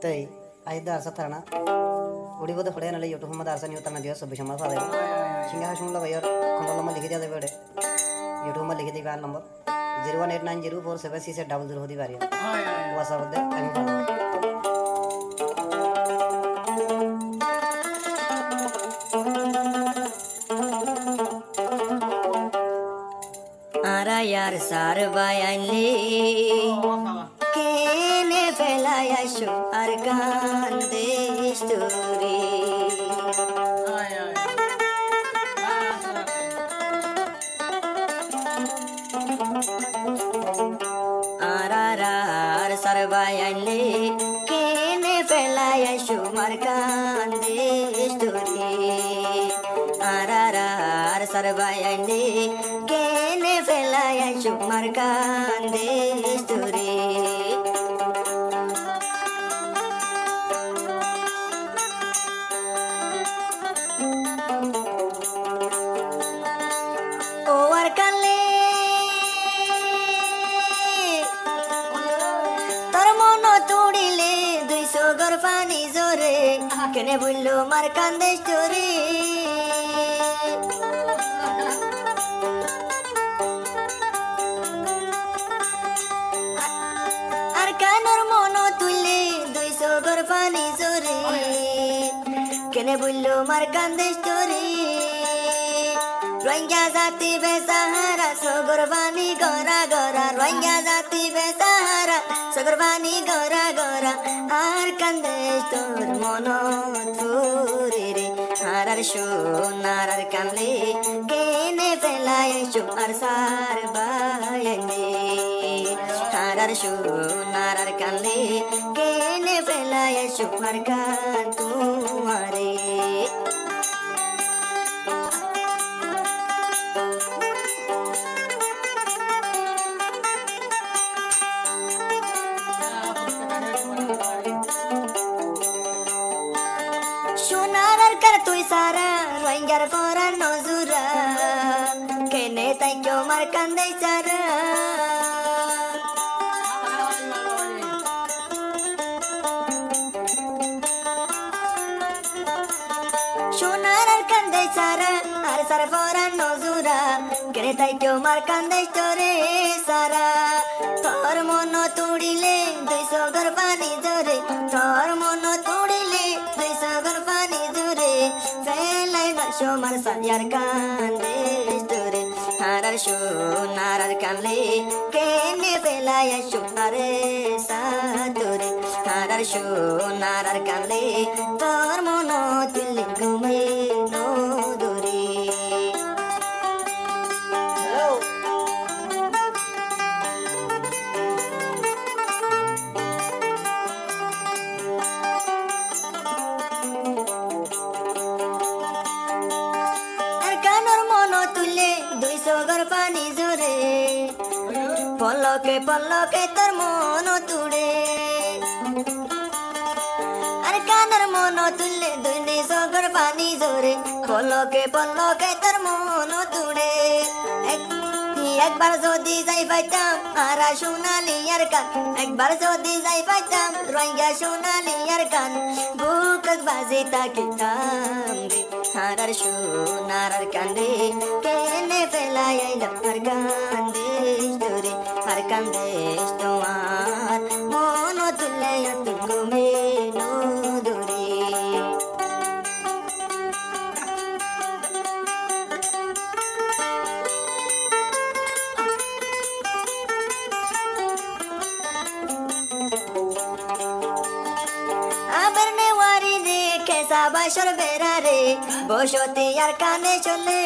तई आयदा आरसा थाना उड़ी बोध फड़े नले यूट्यूब में आरसा नहीं उतरना दिया सब बिशमा फादे शिंगा हशुन लगा यार कंट्रोल नंबर लिख दिया दे बेटे यूट्यूब में लिख दी बार नंबर 01890476700 होती बारी व्हाट्सएप दे टाइम फादे आरा यार सार बायाले केने फेलाया शो अरकान देस्तुरी आरार सार बायाले केने फेलाया शो अरकान देस्तुरी आरार सार बायाले केने फेलाया शो अरकान देस्तुरी Kene bullo markan de story Arkanor mono tulle 200 gorfani zore Kene bullo markan de story Rohingya jati be sahara sogorvani gora gora Rohingya jati be sahara sogorvani gora gora Arkan de story mono turire harar shu narar kanle kene felay shu arsar bayane harar shu narar kanle kene felay shu arkan tumhare Rohingya fora nozura kene taikyo markan de chara Shunar arkan de chara ar sar fora nozura kene taikyo markan de chore sara tor mono tudile 200 gorfani jore tor mono tudile 200 gorfani jore Show marsa yarkan desture harar shu narar kanle kene pelaya shu are sadure harar shu narar kanle tor mono tilgume no duri Poloke tar mono tude Arkanar mono tulle duine sogar pani zore Poloke tar mono tude Ekbar jodi jai paitam ara shunali arkan Ekbar jodi jai paitam Rohingya shunali arkan Bukat bazi takitam de harar shunar arkan de Kene felaya arkan de story Arkan destuar mono tulle yatugume no duri Aberne wari de kesa bashar berare boshoti arkane chole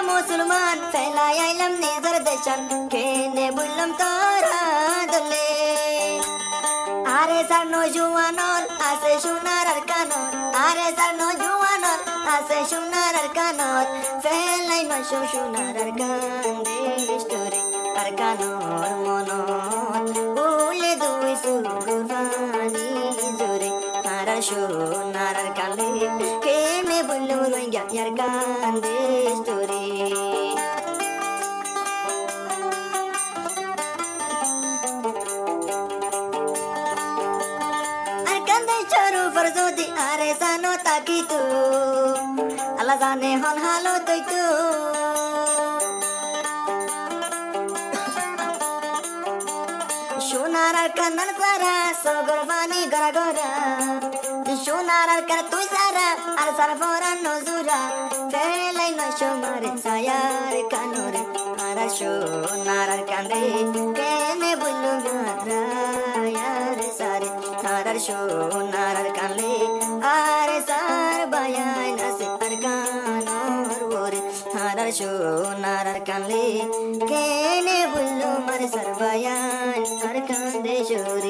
Musulman felaya ilam nizar deshan kene bullam tora dole are sar no juanol ase shunar arkanot are sar no juanol ase shunar arkanot felay no shunar arkan de story arkanor monot ule dui sugurvani zure harar shunar arkan kene কেনে বললুম রোহিঙ্গা ইয়ার কান্দে story আর কান্দে চরু ফরজদি আরে জানো তাকি তু আল্লাহ জানে হন হালো তুই তু সোনার আর কান্নার সারা সগর বানি গড়া গড়া সোনার আর কান তুই সারা আর সারা ফরা নজুরা ফেলাই নয় সোমারে সায়ার কানরে আর সোনার আর কান্দে কেনে বললু গায়ার সারে আর সোনার আর কানলে আর সার বায়াই নাসে আর কানর ওরে আর সোনার আর কানলে কেনে বললু মার সার বায়াই আর কান্দে শোরে